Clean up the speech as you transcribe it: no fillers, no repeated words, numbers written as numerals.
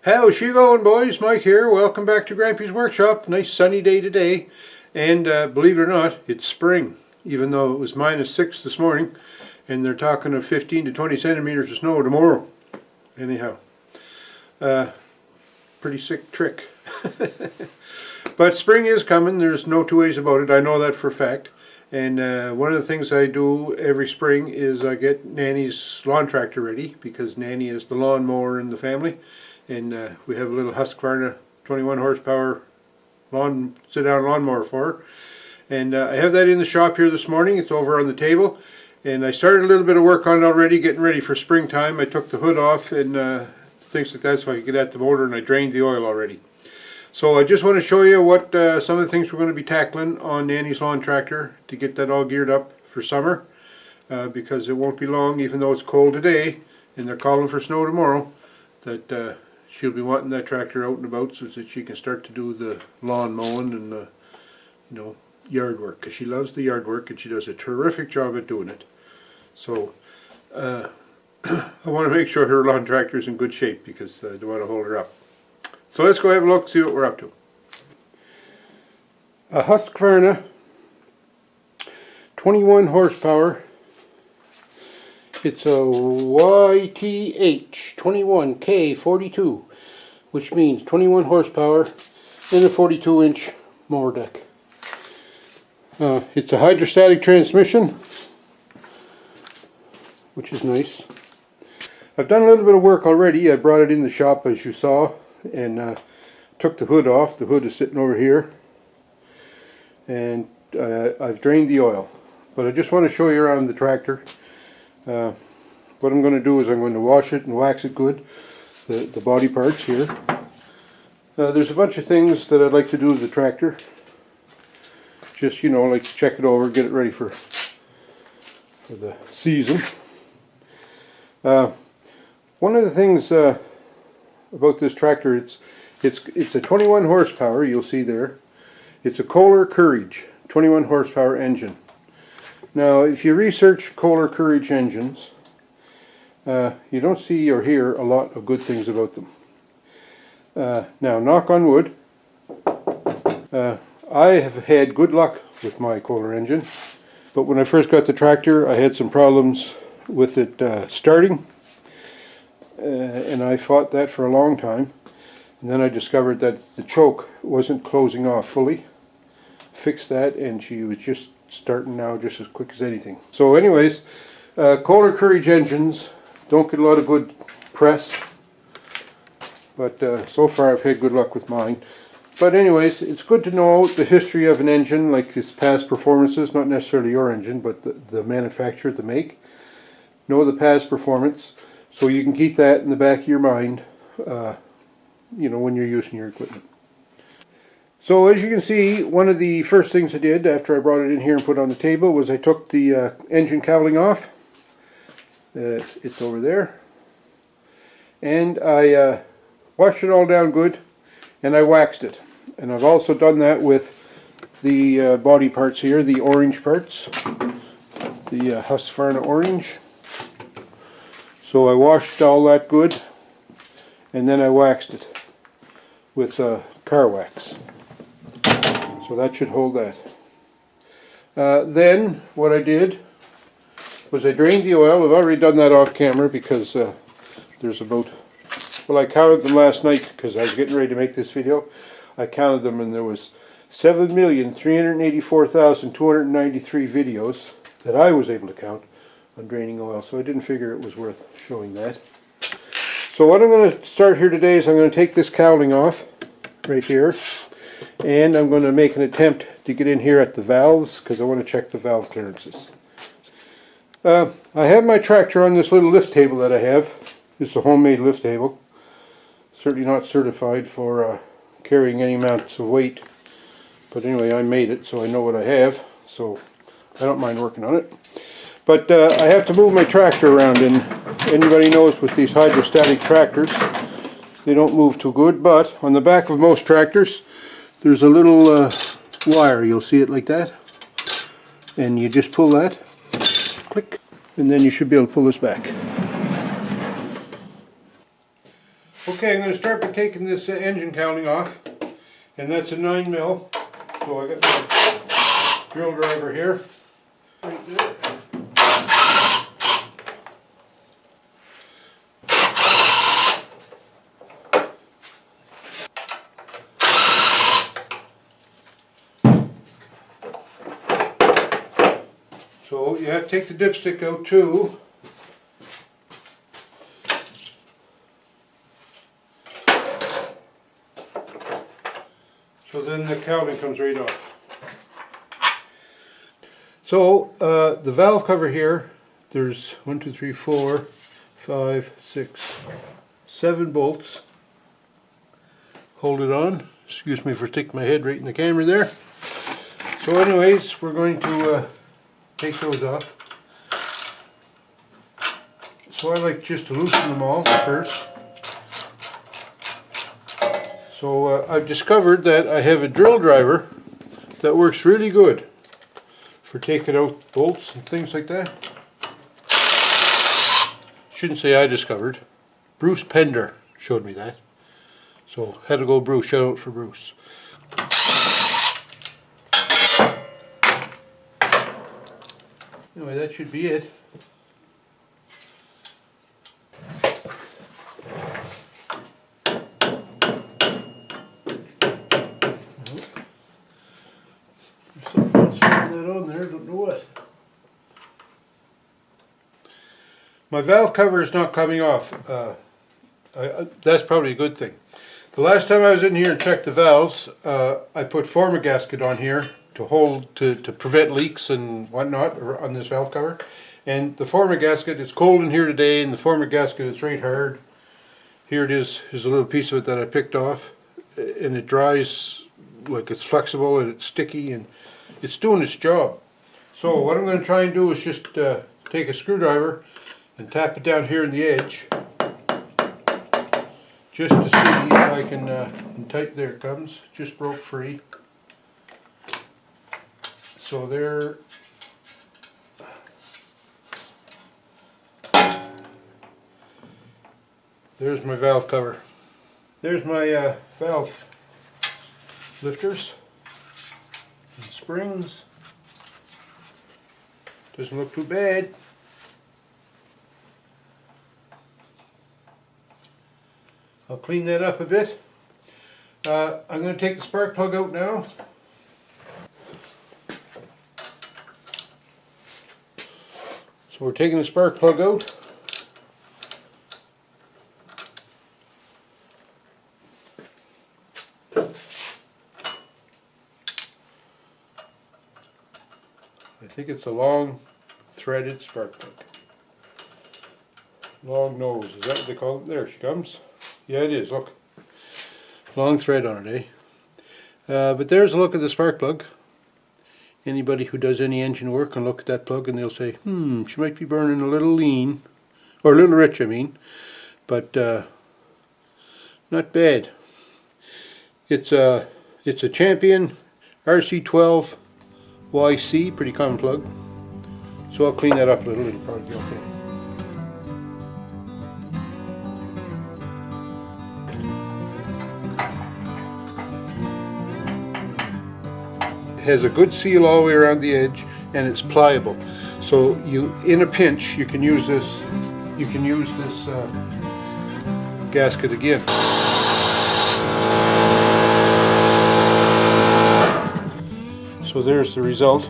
How's she going, boys? Mike here. Welcome back to Grampy's Workshop. Nice sunny day today, and believe it or not, it's spring, even though it was -6 this morning, and they're talking of 15 to 20 centimeters of snow tomorrow. Anyhow, pretty sick trick. But spring is coming. There's no two ways about it. I know that for a fact. And one of the things I do every spring is I get Nannie's lawn tractor ready, because Nannie is the lawn mower in the family. And we have a little Husqvarna 21 horsepower sit-down lawnmower for her. And I have that in the shop here this morning. It's over on the table. And I started a little bit of work on it already, getting ready for springtime. I took the hood off and things like that so I could get at the motor, and I drained the oil already. So I just want to show you what some of the things we're going to be tackling on Nannie's lawn tractor to get that all geared up for summer. Because it won't be long, even though it's cold today and they're calling for snow tomorrow, that she'll be wanting that tractor out and about so that she can start to do the lawn mowing and yard work, because she loves the yard work and she does a terrific job at doing it. So I want to make sure her lawn tractor is in good shape, because I don't want to hold her up. So let's go have a look, see what we're up to. A Husqvarna 21 horsepower. It's a YTH 21K42, which means 21 horsepower and a 42-inch mower deck. It's a hydrostatic transmission, which is nice. I've done a little bit of work already. I brought it in the shop, as you saw, and took the hood off. The hood is sitting over here, and I've drained the oil. But I just want to show you around the tractor. What I'm going to do is I'm going to wash it and wax it good, the body parts here. There's a bunch of things that I'd like to do with the tractor. Just, like to check it over, get it ready for the season. One of the things about this tractor, it's a 21 horsepower, you'll see there. It's a Kohler Courage 21 horsepower engine. Now, if you research Kohler Courage engines, you don't see or hear a lot of good things about them. Now, knock on wood, I have had good luck with my Kohler engine, but when I first got the tractor, I had some problems with it starting, and I fought that for a long time. And then I discovered that the choke wasn't closing off fully. Fixed that, and she was just starting now just as quick as anything. So anyways, Kohler Courage engines don't get a lot of good press, but so far I've had good luck with mine. But anyways, it's good to know the history of an engine, like its past performances, not necessarily your engine, but the manufacturer, the make. Know the past performance, so you can keep that in the back of your mind, when you're using your equipment. So as you can see, one of the first things I did after I brought it in here and put it on the table was I took the engine cowling off. It's over there. And I washed it all down good, and I waxed it. And I've also done that with the body parts here, the orange parts, the Husqvarna orange. So I washed all that good, and then I waxed it with car wax. So that should hold that. Then what I did was I drained the oil. I've already done that off camera because there's about, well, I counted them last night because I was getting ready to make this video. I counted them, and there was 7,384,293 videos that I was able to count on draining oil, so I didn't figure it was worth showing that. So what I'm going to start here today is I'm going to take this cowling off right here, and I'm going to make an attempt to get in here at the valves, because I want to check the valve clearances. I have my tractor on this little lift table that I have. It's a homemade lift table. Certainly not certified for carrying any amounts of weight. But anyway, I made it, so I know what I have. So I don't mind working on it. But I have to move my tractor around, and anybody knows with these hydrostatic tractors, they don't move too good. But on the back of most tractors, there's a little wire. You'll see it like that. And you just pull that, click, and then you should be able to pull this back. Okay, I'm going to start by taking this engine cowling off, and that's a 9mm. So I got my drill driver here, right there. So you have to take the dipstick out too. So then the cowling comes right off. So the valve cover here, there's 1, 2, 3, 4, 5, 6, 7 bolts. Hold it on. Excuse me for sticking my head right in the camera there. So anyways, we're going to take those off. So I like just to loosen them all first. So I've discovered that I have a drill driver that works really good for taking out bolts and things like that. Shouldn't say I discovered. Bruce Pender showed me that. So had to go Bruce, shout out for Bruce. Anyway, that should be it. My valve cover is not coming off. That's probably a good thing. The last time I was in here and checked the valves, I put former gasket on here to hold, to prevent leaks and whatnot on this valve cover. And the former gasket, it's cold in here today, and the former gasket is right hard. Here it is. Here's a little piece of it that I picked off, and it dries like it's flexible and it's sticky and it's doing its job. So what I'm going to try and do is just take a screwdriver and tap it down here in the edge, just to see if I can tighten. There it comes, just broke free. So there's my valve cover. There's my valve lifters and springs. Doesn't look too bad. I'll clean that up a bit. I'm going to take the spark plug out now. So we're taking the spark plug out. I think it's a long threaded spark plug. Long nose, is that what they call it? There she comes. Yeah, it is, look. Long thread on it, eh? But there's a look at the spark plug. Anybody who does any engine work can look at that plug and they'll say, she might be burning a little lean, or a little rich, I mean, but not bad. It's a Champion RC12 YC, pretty common plug. So I'll clean that up a little, it'll probably be okay. It has a good seal all the way around the edge, and it's pliable. So you, in a pinch, you can use this. You can use this gasket again. So there's the result.